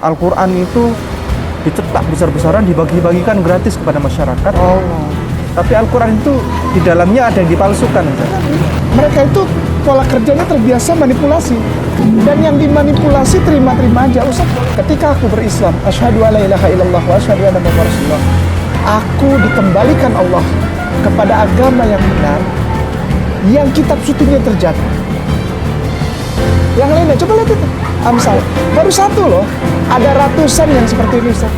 Al-Quran itu dicetak besar-besaran, dibagi-bagikan gratis kepada masyarakat. Tapi Al-Quran itu di dalamnya ada yang dipalsukan. Mereka itu pola kerjanya terbiasa manipulasi. Dan yang dimanipulasi terima-terima aja. Ustaz, ketika aku berislam, asyhadu alla ilaha illallah wa asyhadu anna muhammadar rasulullah, aku dikembalikan Allah kepada agama yang benar, yang kitab sucinya terjaga. Yang lainnya, coba lihat itu. Amsal, baru satu loh. Ada ratusan yang seperti ini, Ustaz.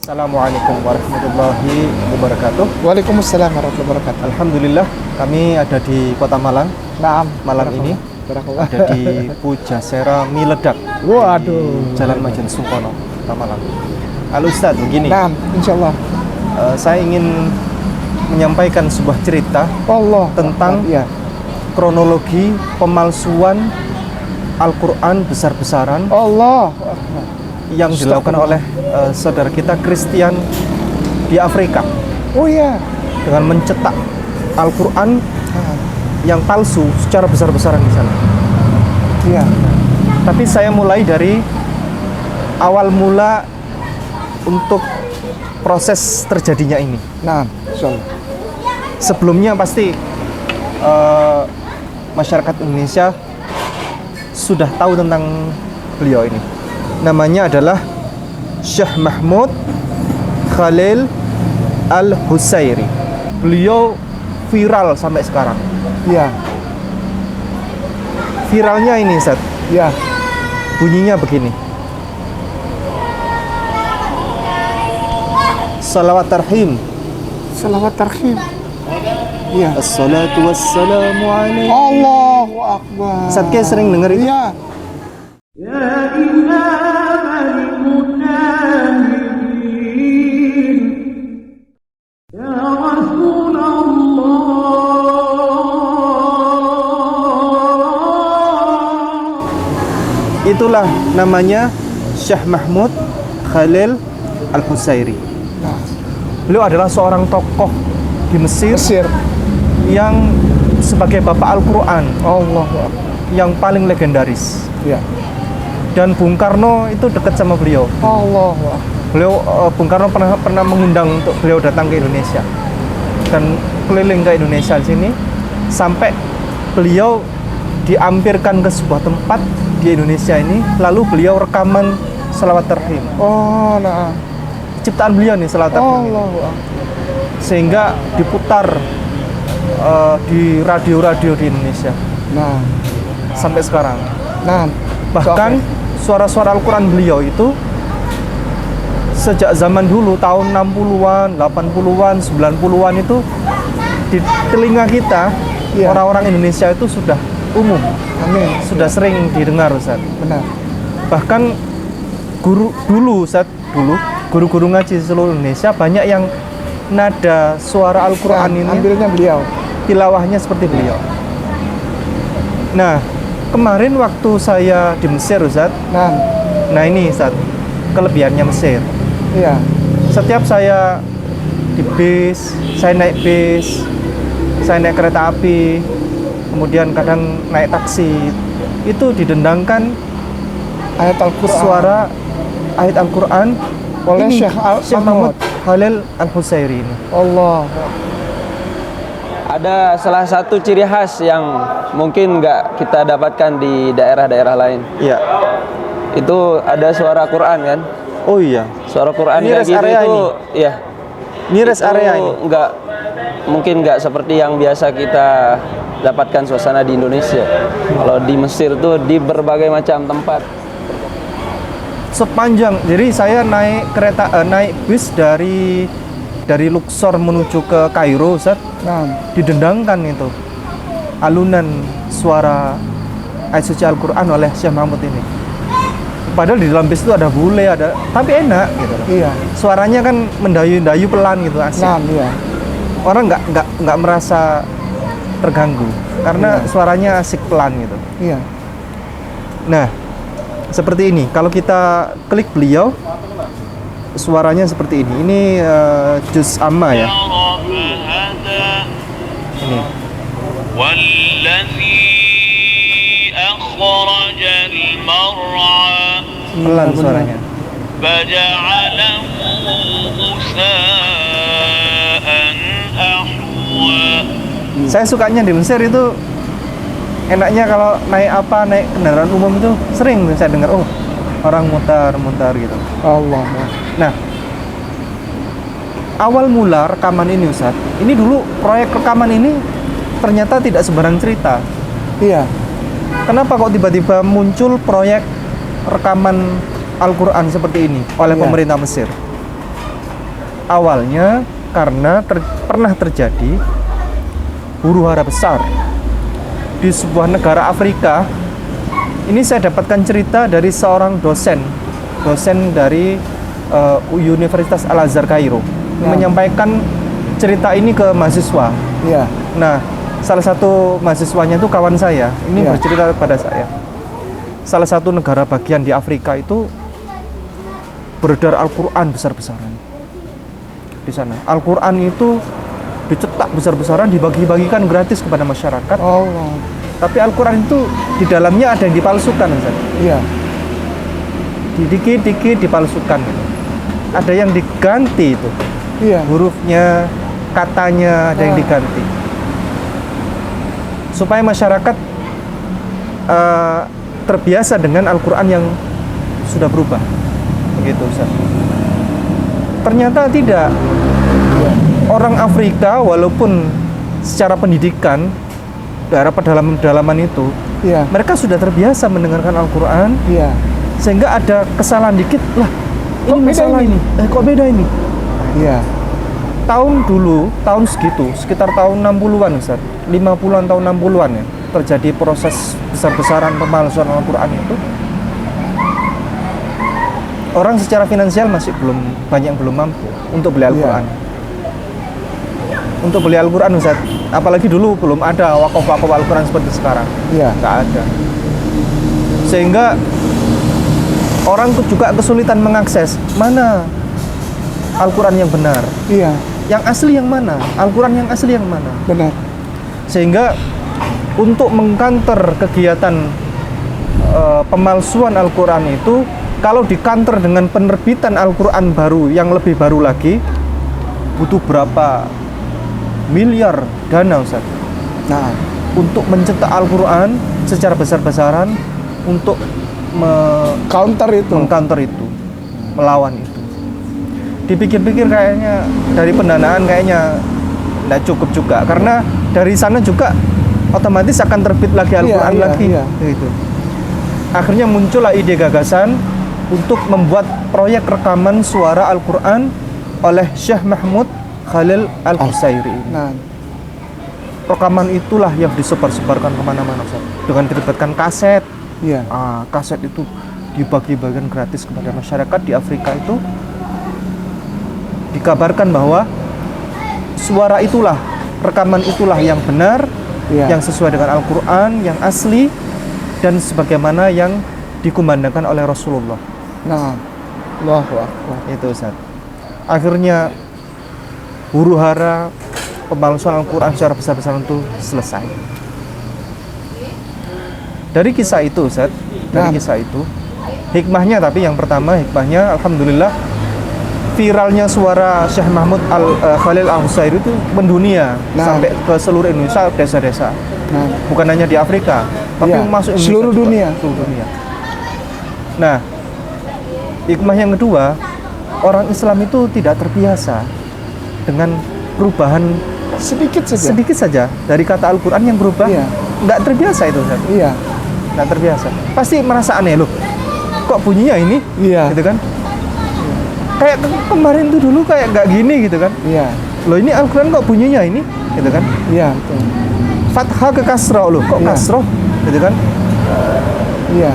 Assalamualaikum warahmatullahi wabarakatuh. Waalaikumsalam warahmatullahi wabarakatuh. Alhamdulillah, kami ada di Kota Malang. Naam, Malam ini ada di Pujasera Miledak. Waduh. Di Jalan Majen Sungkono, Kota Malang. Halo Ustadz, begini. Naam, insyaallah. Saya ingin menyampaikan sebuah cerita Allah tentang kronologi pemalsuan Al-Quran besar-besaran Allah yang dilakukan oleh saudara kita Kristen di Afrika. Oh iya. Dengan mencetak Al-Quran yang palsu secara besar-besaran di sana. Iya. Tapi saya mulai dari awal mula untuk proses terjadinya ini. Nah, insyaallah. Sebelumnya pasti masyarakat Indonesia sudah tahu tentang beliau ini. Namanya adalah Syekh Mahmud Khalil Al-Husairi. Beliau viral sampai sekarang. Iya. Viralnya ini, Ustaz. Iya. Bunyinya begini. Salawat tarhim. Salawat tarhim. Iya. Assalatu wassalamu alaihi. Allahu akbar. Ustaz Ke sering dengar itu? Iya. Ya imam al-mujahidin, ya Rasulullah. Itulah namanya Syekh Mahmud Khalil Al-Husairi. Beliau adalah seorang tokoh di Mesir yang sebagai bapak Al-Quran, yang paling legendaris. Iya. Dan Bung Karno itu dekat sama beliau. Bung Karno pernah mengundang untuk beliau datang ke Indonesia dan keliling ke Indonesia di sini sampai beliau diampirkan ke sebuah tempat di Indonesia ini, lalu beliau rekaman salawat tarhim. Ciptaan beliau nih salawat tarhim. Sehingga diputar di radio-radio di Indonesia. Sampai sekarang. Bahkan suara-suara Al-Quran beliau itu sejak zaman dulu tahun 60-an, 80-an, 90-an itu di telinga kita orang-orang Indonesia itu sudah umum. Sudah sering didengar, Ustaz. Benar. Bahkan guru-guru ngaji di seluruh Indonesia banyak yang nada suara Al-Quran ini ambilnya beliau. Tilawahnya seperti beliau. Nah, kemarin waktu saya di Mesir, Ustaz. Nah ini, Ustaz, kelebihannya Mesir. Iya. Setiap saya di bis, saya naik bis, saya naik kereta api, kemudian kadang naik taksi, itu didendangkan Ayat Al-Quran. suara ayat Al-Quran oleh ini, Syekh Mahmud Khalil Al-Husairi ini. Allah. Ada salah satu ciri khas yang mungkin nggak kita dapatkan di daerah-daerah lain. Iya. Itu ada suara Quran kan? Oh iya. Suara Quran Ini kayak rest gitu area itu, ini? ya. Ini rest Itu area ini. mungkin nggak seperti yang biasa kita dapatkan suasana di Indonesia. Kalau di Mesir tuh di berbagai macam tempat. Sepanjang, jadi saya naik bis dari Luxor menuju ke Kairo, Ustaz. Didendangkan itu alunan suara ayat suci Al-Quran oleh Syekh Mahmud ini. Padahal di dalam bis itu ada bule, tapi enak gitu. Iya. Suaranya kan mendayu-dayu pelan gitu, asik. Iya. Orang nggak merasa terganggu karena suaranya asik pelan gitu. Iya. Nah, seperti ini. Kalau kita klik beliau, suaranya seperti ini. Ini juz amma ya. Ini. Pelan benar. suaranya. فجعله غثاء أحوى. Saya sukanya di Mesir itu enaknya kalau naik kendaraan umum itu sering saya dengar orang mutar gitu. Allah. Nah, awal mula rekaman ini Ustaz, ini dulu proyek rekaman ini ternyata tidak sembarang cerita. Iya. Kenapa kok tiba-tiba muncul proyek rekaman Al-Quran seperti ini oleh Iya. pemerintah Mesir? Awalnya karena pernah terjadi huru-hara besar di sebuah negara Afrika. Ini saya dapatkan cerita dari seorang dosen dari Universitas Al-Azhar Kairo, menyampaikan cerita ini ke mahasiswa. Iya. Nah, salah satu mahasiswanya itu kawan saya. Ini Iya. bercerita kepada saya. Salah satu negara bagian di Afrika itu beredar Al-Quran besar-besaran di sana. Al-Quran itu dicetak besar-besaran, dibagi-bagikan gratis kepada masyarakat. Allah. Tapi Al-Quran itu di dalamnya ada yang dipalsukan, Ustaz. Iya. Dikit-dikit dipalsukan gitu. Ada yang diganti itu, Iya. hurufnya, katanya ada yang diganti, supaya masyarakat terbiasa dengan Al-Quran yang sudah berubah, begitu Ustaz. Ternyata tidak. Orang Afrika walaupun secara pendidikan daerah pedalaman itu, Iya. mereka sudah terbiasa mendengarkan Al-Quran, Iya. sehingga ada kesalahan dikit, lah Kok ini beda masalah ini? ini, kok beda ini. Iya. Tahun segitu, sekitar tahun 60-an Ustaz, 50-an tahun 60-an ya, terjadi proses besar-besaran pemalsuan Al-Quran itu. Orang secara finansial masih banyak yang belum mampu untuk beli Al-Quran. Untuk beli Al-Quran Ustaz, apalagi dulu belum ada wakaf-wakaf Al-Quran seperti sekarang. Iya. Nggak ada. Sehingga orang tuh juga kesulitan mengakses mana Al-Quran yang benar, Iya. yang asli yang mana, Al-Quran yang asli yang mana. Benar. Sehingga untuk mengkanter kegiatan pemalsuan Al-Quran itu, kalau dikanter dengan penerbitan Al-Quran baru yang lebih baru lagi, butuh berapa miliar dana Ustaz. Nah, Untuk mencetak Al-Quran secara besar-besaran, untuk counter itu. mengcounter itu, melawan itu. Dipikir-pikir kayaknya dari pendanaan kayaknya tidak cukup juga, karena dari sana juga otomatis akan terbit lagi Al-Quran Iya, lagi. iya. Gitu. Akhirnya muncullah ide gagasan untuk membuat proyek rekaman suara Al-Quran oleh Syekh Mahmud Khalil Al-Qusairi. Nah, Rekaman itulah yang disebar-sebarkan kemana-mana Ustaz. Dengan dilibatkan kaset. iya. Kaset itu dibagi-bagikan gratis kepada masyarakat di Afrika itu. Dikabarkan bahwa suara itulah, rekaman itulah yang benar, Iya. yang sesuai dengan Al-Quran, yang asli, dan sebagaimana yang dikumandangkan oleh Rasulullah. Nah, Allahu Akbar. Itu Ustaz. Akhirnya huru-hara pemalsuan Al-Quran secara besar-besaran itu selesai. Dari kisah itu Ustaz, dari Nah. kisah itu, hikmahnya, tapi yang pertama hikmahnya, alhamdulillah, viralnya suara Syekh Mahmud Khalil Al-Qusairi itu mendunia, Nah. sampai ke seluruh Indonesia, desa-desa. Nah, Bukan hanya di Afrika, tapi Iya, masuk Indonesia seluruh juga, dunia. seluruh dunia. Nah, hikmah yang kedua, orang Islam itu tidak terbiasa dengan perubahan sedikit saja. sedikit saja dari kata Al-Quran yang berubah. Iya. Nggak terbiasa itu Ustaz. Iya. Nggak terbiasa. Pasti merasa aneh, loh, kok bunyinya ini? Iya. Gitu kan? Kayak kemarin tuh dulu kayak nggak gini gitu kan? Iya. Loh, ini Al-Quran kok bunyinya ini? Gitu kan? Iya, betul. Fathah ke kasroh, loh, kok Iya. kasroh? Gitu kan? Iya.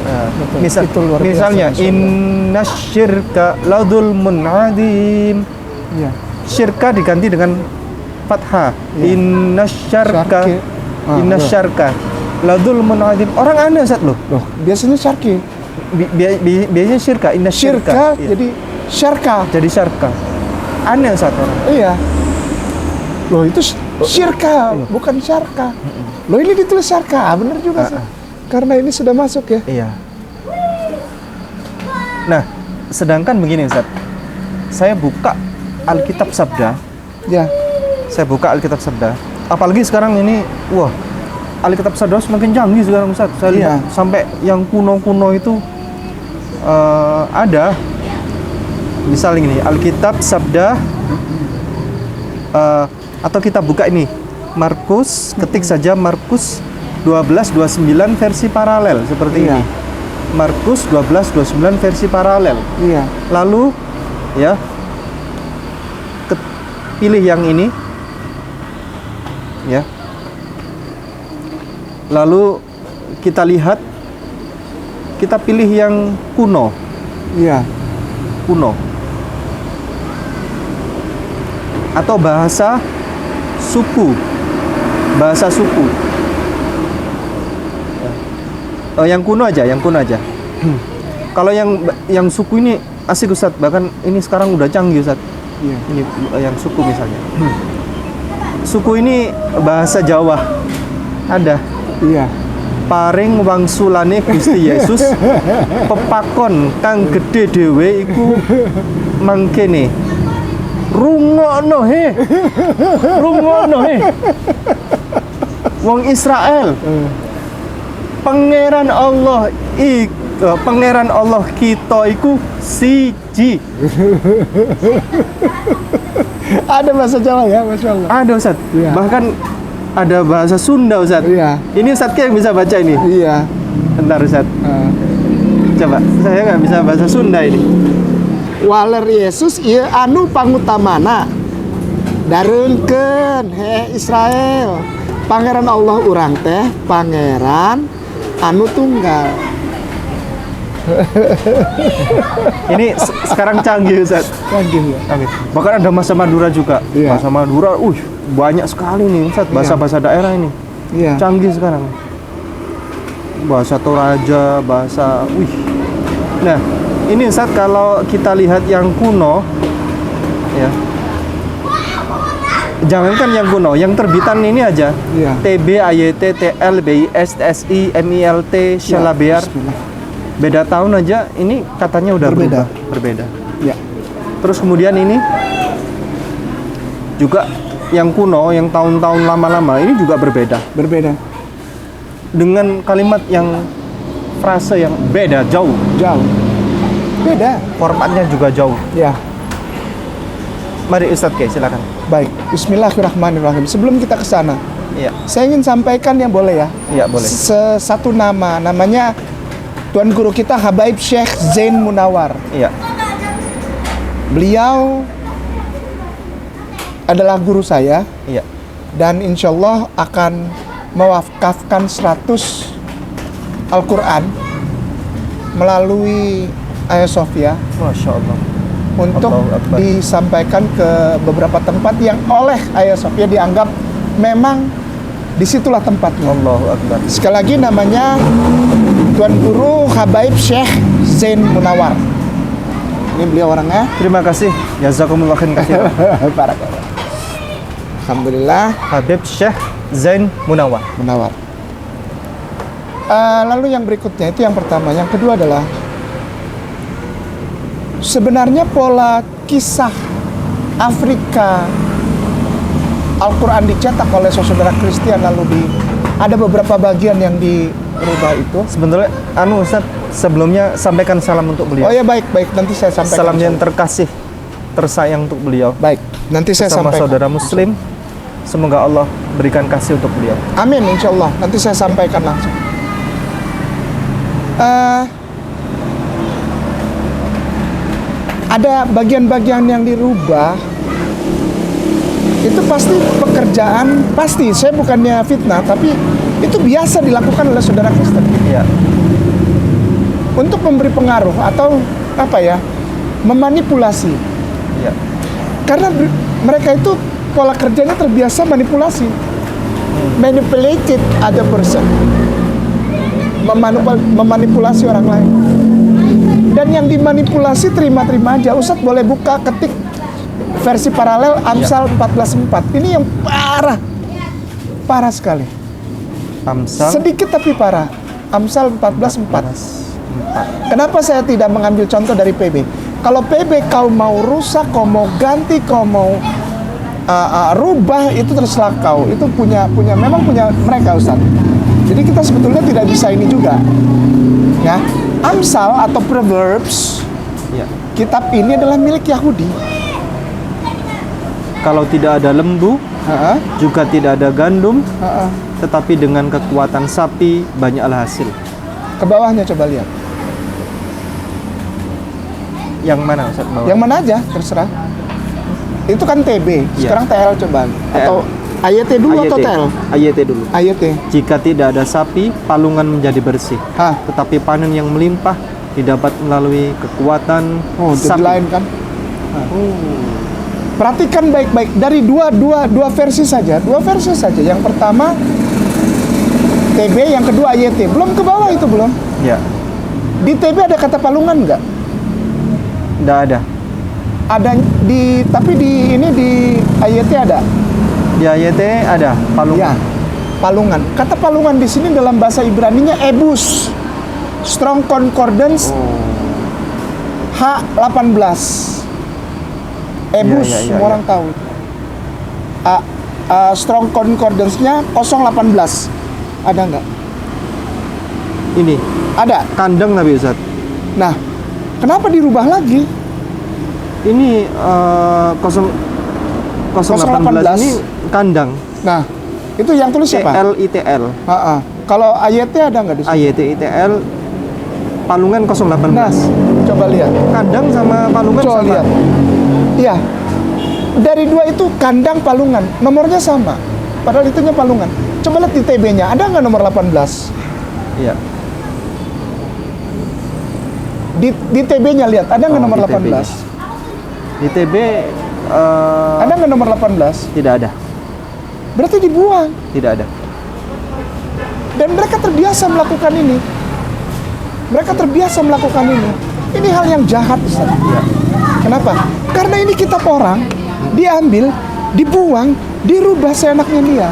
Nah, Betul. misal, Itu luar biasa, misalnya Masya Allah. inna syirka ladulmun adim. Iya. Syirka diganti dengan fathah. Iya. Inna syarka, Syarki. inna Loh. syarka ladulmun adim. Orang aneh Ustaz, loh. Loh, biasanya syarki. Biasanya syirka, inna syirka. Syirka Iya. jadi syarka. Jadi syarka. Aneh Ustaz orang. Iya. Loh, itu syirka, bukan syarka. Loh, ini ditulis syarka. Benar juga sih. Karena ini sudah masuk ya. Iya. Nah, sedangkan begini Ustaz. Saya buka Alkitab Sabda. Ya. Saya buka Alkitab Sabda. Apalagi sekarang ini, wah, Alkitab Sabda semakin canggih sekarang Ustaz. Saya lihat sampai yang kuno-kuno itu ada. Misal ini Alkitab Sabda atau kita buka ini Markus, ketik saja Markus 12:29 versi paralel seperti ini. Markus 12:29 versi paralel. Iya. Lalu ya pilih yang ini ya. Lalu kita lihat, kita pilih yang kuno. Iya. Kuno. Atau bahasa suku. Bahasa suku. Yang kuno aja, yang kuno aja. Kalau yang suku ini asik Ustaz, bahkan ini sekarang udah canggih Ustaz. Iya. Ini yang suku misalnya. Suku ini bahasa Jawa. Ada. Iya. Paring wangsulane Gusti Yesus pepakon kang gede dhewe iku mangkene. Rungokno he. Rungokno he. Wong Israel. Pangeran Allah Pangeran Allah kita iku siji. Ada bahasa Jawa ya, Masya Allah. Ada Ustaz. Iya. Bahkan ada bahasa Sunda Ustaz. Iya. Ini Ustaz yang bisa baca ini. Iya. Bentar Ustaz. Coba, saya nggak bisa bahasa Sunda ini. Waler Yesus ieu anu pangutamana. Dareungkeun he Israel. Pangeran Allah urang teh pangeran anu tunggal. Ini sekarang canggih Ustaz. Canggih ya. Canggih. Bahkan ada bahasa Madura juga. Iya. Bahasa Madura, banyak sekali nih Ustaz. Bahasa-bahasa daerah ini. Iya. Canggih sekarang. Bahasa Toraja, bahasa Nah, ini Ustaz kalau kita lihat yang kuno ya. Jangankan yang kuno, yang terbitan ini aja. Iya. TB, AYT, TL, BIS, TSI, MILT, Syalabear. Beda tahun aja ini katanya udah berbeda. Ya. Terus kemudian ini juga yang kuno, yang tahun-tahun lama-lama ini juga berbeda. Berbeda. Dengan kalimat yang frase yang beda, jauh. Beda. Formatnya juga jauh. Ya. Mari Ustadz K, silakan. Baik. Bismillahirrahmanirrahim. Sebelum kita ke sana, Iya. saya ingin sampaikan yang boleh ya. Iya, boleh. Satu namanya Tuan Guru kita Habaib Syekh Zain Munawar. Iya. Beliau adalah guru saya. Iya. Dan insya Allah akan mewakafkan 100 Al-Quran melalui Ayasofya Masya Allah. untuk Allahu Akbar. disampaikan ke beberapa tempat yang oleh Ayasofya dianggap memang disitulah tempatnya. Allahu Akbar. Sekali lagi namanya Tuan Guru Habaib Syekh Zain Munawar. Ini beliau orangnya. Terima kasih. Jazakumullah khairan katsiran. Barakallah. Alhamdulillah. Habib Syekh Zain Munawar. Lalu yang berikutnya itu yang pertama. Yang kedua adalah sebenarnya pola kisah Afrika Al-Quran dicetak oleh saudara Kristen lalu ada beberapa bagian yang dirubah itu. Sebenarnya Ustaz, sebelumnya sampaikan salam untuk beliau. Oh ya, baik, nanti saya sampaikan. Salam yang terkasih, tersayang untuk beliau. Baik, nanti saya Sama sampaikan. saudara muslim, semoga Allah berikan kasih untuk beliau. Amin, insya Allah. Nanti saya sampaikan langsung. Ada bagian-bagian yang dirubah. Itu pasti pekerjaan, pasti. Saya bukannya fitnah, tapi itu biasa dilakukan oleh saudara Kristen. Iya. Untuk memberi pengaruh atau memanipulasi. Iya. Karena mereka itu pola kerjanya terbiasa manipulasi. Manipulated other person. Memanipulasi orang lain. Dan yang dimanipulasi terima-terima aja. Ustadz boleh buka ketik versi paralel Amsal 14:4. Ini yang parah. Parah sekali. Amsal Sedikit tapi parah. Amsal 14:4. Kenapa saya tidak mengambil contoh dari PB? Kalau PB kau mau rusak, kau mau ganti, kau mau rubah, itu terserah kau. Itu memang punya mereka, Ustaz. Jadi kita sebetulnya tidak bisa ini juga. Ya, Amsal atau Proverbs, Ya. kitab ini adalah milik Yahudi. Kalau tidak ada lembu, juga tidak ada gandum, tetapi dengan kekuatan sapi banyaklah hasil. Ke bawahnya coba lihat. Yang mana Ustaz? Bawah? Yang mana aja, terserah. Itu kan TB, Ya. sekarang TL coba. Atau AYT dulu atau TL? AYT dulu. AYT. Jika tidak ada sapi, palungan menjadi bersih. Hah. Tetapi panen yang melimpah didapat melalui kekuatan Oh, jadi sapi. lain kan? Perhatikan baik-baik dari dua versi saja. Dua versi saja. Yang pertama TB, yang kedua AYT. Belum ke bawah itu belum. Ya, Di TB ada kata palungan nggak? tidak ada. Ada tapi di AYT ada. Di AYT ada palungan. Ya, palungan. Kata palungan di sini dalam bahasa Ibraninya ebus. Strong Concordance H18. Ebus, Iya, semua orang tahu. Strong Concordance-nya 018. Ada nggak? Ini Ada. kandang Nabi Ustaz. Nah, kenapa dirubah lagi? Ini 018 ini kandang. Nah, itu yang tulis siapa? ITL. Kalau AYT ada nggak di sini? AYT ITL palungan 018. Nah, coba lihat. Kandang sama palungan Coba sama. lihat. Iya. Dari dua itu kandang palungan, nomornya sama. Padahal itunya palungan. Coba lihat di TB-nya, ada nggak nomor 18? Iya. Di TB-nya lihat, ada nggak nomor di TB-nya. 18? Di TB Ada nggak nomor 18? tidak ada. Berarti dibuang. Tidak ada. Dan mereka terbiasa melakukan ini. Mereka terbiasa melakukan ini. Ini hal yang jahat, Ustaz. Iya. Kenapa? Karena ini kitab orang, diambil, dibuang, dirubah seenaknya dia.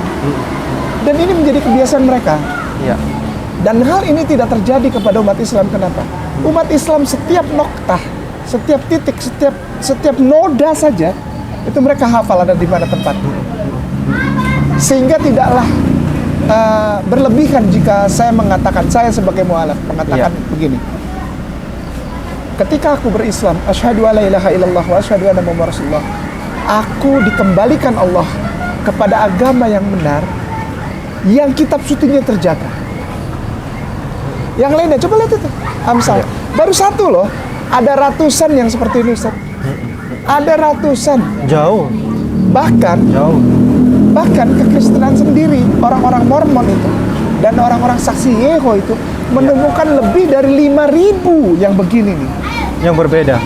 Dan ini menjadi kebiasaan mereka. Iya. Dan hal ini tidak terjadi kepada umat Islam. Kenapa? Umat Islam setiap noktah, setiap titik, setiap noda saja, itu mereka hafal ada di mana tempatnya. Sehingga tidaklah berlebihan jika saya mengatakan, saya sebagai mu'alaf mengatakan begini. Ketika aku berislam, asyhadu alla ilaha illallah wa asyhadu anna muhammadar rasulullah, aku dikembalikan Allah kepada agama yang benar, yang kitab sucinya terjaga. Yang lainnya, coba lihat itu Amsal. Baru satu loh, ada ratusan yang seperti ini, Ustaz. Ada ratusan. Jauh. Bahkan kekristenan sendiri, orang-orang Mormon itu dan orang-orang saksi Yehova itu menemukan lebih dari 5.000 yang begini nih. Yang berbeda.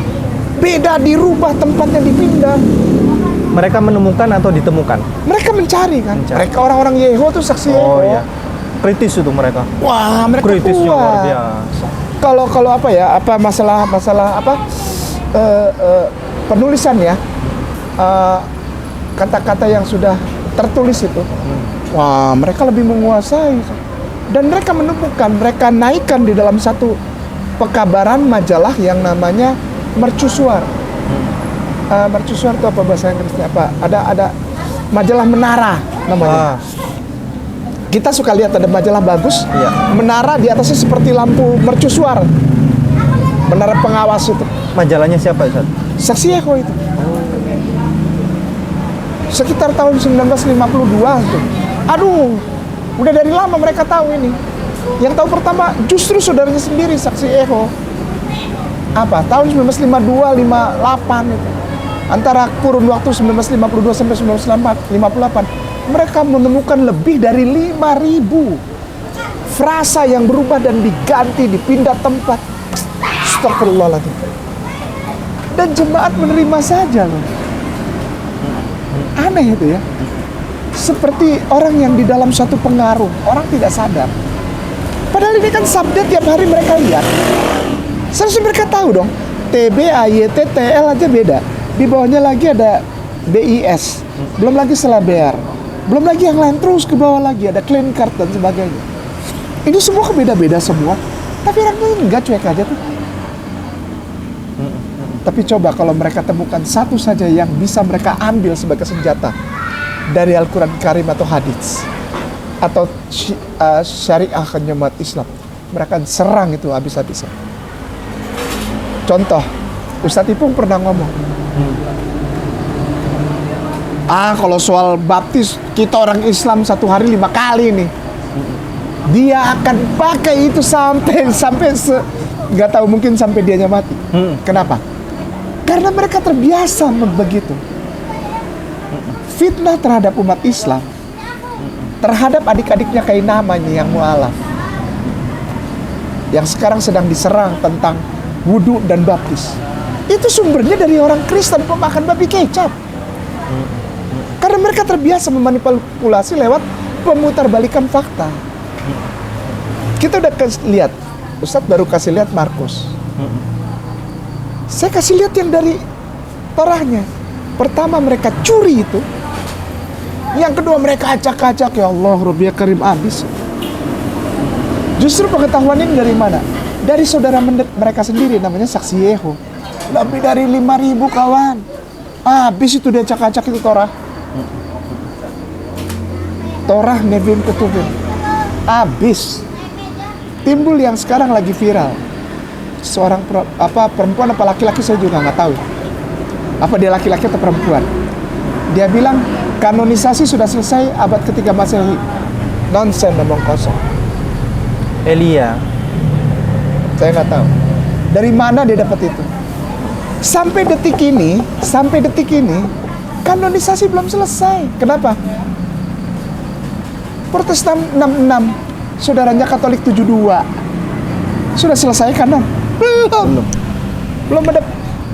Beda, dirubah tempatnya, dipindah. Mereka menemukan atau ditemukan? Mereka mencari kan. Mencari. Mereka orang-orang Yehova tuh saksi Yehova. Oh iya. Kritis itu mereka. Wah, mereka Kritisnya kuat. luar biasa. Kalau apa ya, apa masalah apa penulisan ya, kata-kata yang sudah tertulis itu, wah mereka lebih menguasai. Dan mereka menemukan, mereka naikkan di dalam satu pekabaran majalah yang namanya Mercusuar. Mercusuar itu apa bahasa Inggrisnya? Apa? Ada majalah Menara namanya. Kita suka lihat ada majalah bagus, Iya. menara di atasnya seperti lampu mercusuar. Menara pengawas itu. Majalahnya siapa Ustaz? Saksi Yehova itu. Sekitar tahun 1952 tuh. Aduh, udah dari lama mereka tahu ini. Yang tahu pertama justru saudaranya sendiri, saksi Yehova. Apa? Tahun 1952, 58 itu. Antara kurun waktu 1952 sampai 1958, mereka menemukan lebih dari 5.000 frasa yang berubah dan diganti, dipindah tempat. Astagfirullahaladzim. Dan jemaat menerima saja loh. Aneh itu ya. Seperti orang yang di dalam suatu pengaruh, orang tidak sadar. Padahal ini kan sabda tiap hari mereka lihat. Seharusnya mereka tahu dong. TB, AYT, TL aja beda. Di bawahnya lagi ada BIS. Belum lagi Selaber. Belum lagi yang lain, terus ke bawah lagi ada clean card dan sebagainya. Ini semua beda-beda semua. Tapi orang lain enggak, cuek aja tuh. Tapi coba kalau mereka temukan satu saja yang bisa mereka ambil sebagai senjata dari Al-Quran Karim atau hadis atau syariah umat Islam, mereka serang itu habis-habisan. Contoh, Ustadz Ipung pernah ngomong, kalau soal baptis kita orang Islam 1 hari 5 kali nih. Dia akan pakai itu sampai nggak tahu, mungkin sampai dianya mati. Kenapa? Karena mereka terbiasa begitu. Fitnah terhadap umat Islam, terhadap adik-adiknya kayak namanya yang mualaf, yang sekarang sedang diserang tentang wudhu dan baptis, itu sumbernya dari orang Kristen pemakan babi kecap. Karena mereka terbiasa memanipulasi lewat pemutarbalikan fakta. Kita udah lihat, Ustadz baru kasih lihat Markus. Saya kasih lihat yang dari Torahnya. Pertama mereka curi itu. Yang kedua mereka acak-acak. Ya Allah, Rabbiyah Karim habis. Justru pengetahuan ini dari mana? Dari saudara mereka sendiri, namanya Saksi Yeho. Lebih dari 5.000 kawan. Habis itu dia acak-acak itu Torah. Torah Nevim Ketuvim. Habis. Timbul yang sekarang lagi viral. Seorang perempuan apa laki-laki saya juga nggak tahu. Apa dia laki-laki atau perempuan? Dia bilang kanonisasi sudah selesai abad ketiga Masehi. Nonsen, ngomong kosong. Elia. Saya nggak tahu. Dari mana dia dapat itu? Sampai detik ini, kanonisasi belum selesai. Kenapa? Protestan 66, saudaranya Katolik 72. Sudah selesai kanon?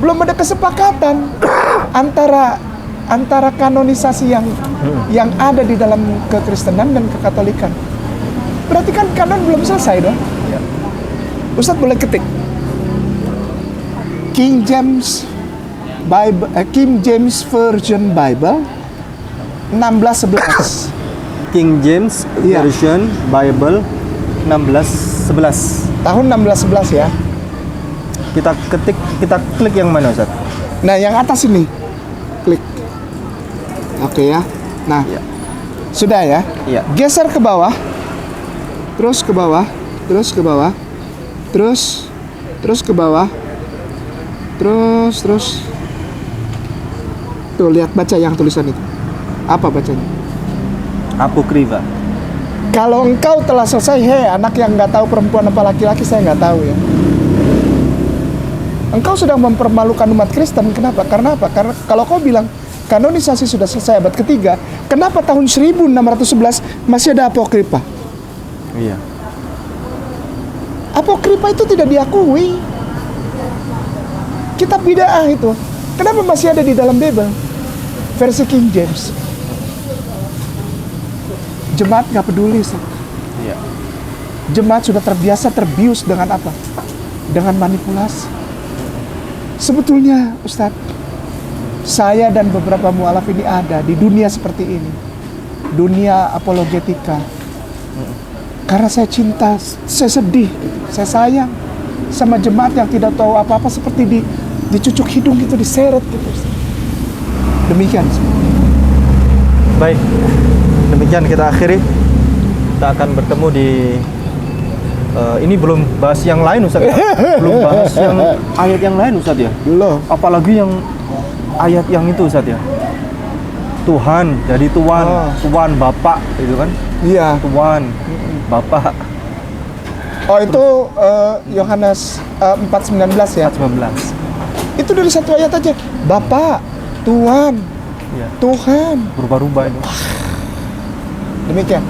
Belum ada kesepakatan antara kanonisasi yang ada di dalam kekristenan dan kekatolikan. Berarti kan kanon belum selesai dong. Ustadz boleh ketik King James Version Bible 16:11. King James Version Bible 16:11. Tahun 16:11 ya. Kita ketik, kita klik yang mana, Ustaz? Nah, yang atas ini. Klik. Oke ya. Nah. Sudah ya? Iya. Geser ke bawah. Terus ke bawah, terus ke bawah. Terus ke bawah. Terus. Tuh, lihat, baca yang tulisan itu. Apa bacanya? Apokrifa. Kalau engkau telah selesai, anak yang nggak tahu perempuan apa laki-laki, saya nggak tahu ya. Engkau sedang mempermalukan umat Kristen. Kenapa? Karena apa? Karena kalau kau bilang kanonisasi sudah selesai abad ketiga, kenapa tahun 1611 masih ada apokrifa? Iya. Apokrifa itu tidak diakui. Kitab bid'ah itu. Kenapa masih ada di dalam Bible? Versi King James. Jemaat nggak peduli. Iya. Jemaat sudah terbiasa terbius dengan apa? Dengan manipulasi. Sebetulnya Ustadz, saya dan beberapa mualaf ini ada di dunia seperti ini, dunia apologetika. Karena saya cinta, saya sedih, saya sayang sama jemaat yang tidak tahu apa-apa, seperti dicucuk hidung gitu, diseret gitu. Demikian. Baik, demikian kita akhiri. Kita akan bertemu di ini belum bahas yang lain, Ustaz. Belum bahas yang ayat yang lain, Ustaz ya. Belum. Apalagi yang ayat yang itu, Ustaz ya. Tuhan, jadi Tuhan, Tuhan Bapak itu kan. Iya. Tuhan Bapak. Oh, itu Yohanes 4:19 ya. 19. Itu dari satu ayat aja. Bapak, Tuhan, Ya. Tuhan. Berubah-ubah ini. Demikian.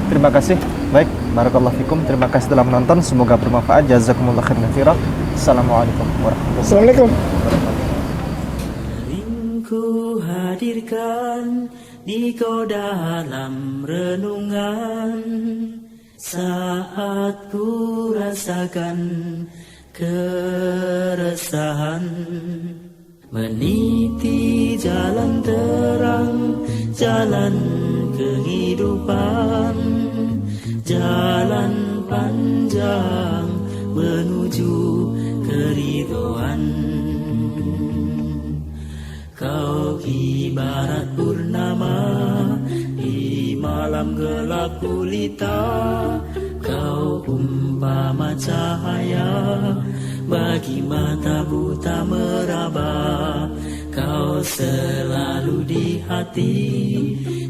Terima kasih. Baik, barakallahu fikum. Terima kasih telah menonton. Semoga bermanfaat. Jazakumullah khairan katsiran. Assalamualaikum warahmatullahi wabarakatuh. Assalamualaikum. Ku hadirkan di kau dalam renungan, saat ku rasakan keresahan, meniti jalan terang, jalan kehidupan, jalan panjang menuju keridhoan. Kau ibarat purnama di malam gelap gulita. Kau umpama cahaya bagi mata buta meraba. Kau selalu di hati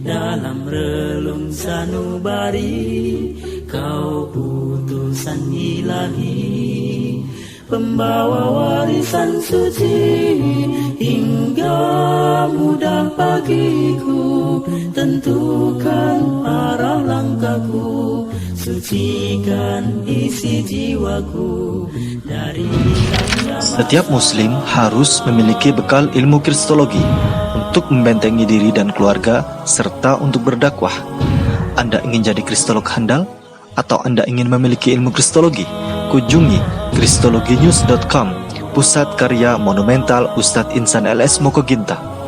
dalam relung sanubari. Kau putusan ilahi, pembawa warisan suci, hingga mudah bagiku tentukan arah langkahku, sucikan isi jiwaku dari hilangnya. Setiap muslim harus memiliki bekal ilmu kristologi untuk membentengi diri dan keluarga serta untuk berdakwah. Anda ingin jadi kristolog handal atau Anda ingin memiliki ilmu kristologi? Kunjungi kristologinews.com, pusat karya monumental Ustadz Insan LS Mokoginta.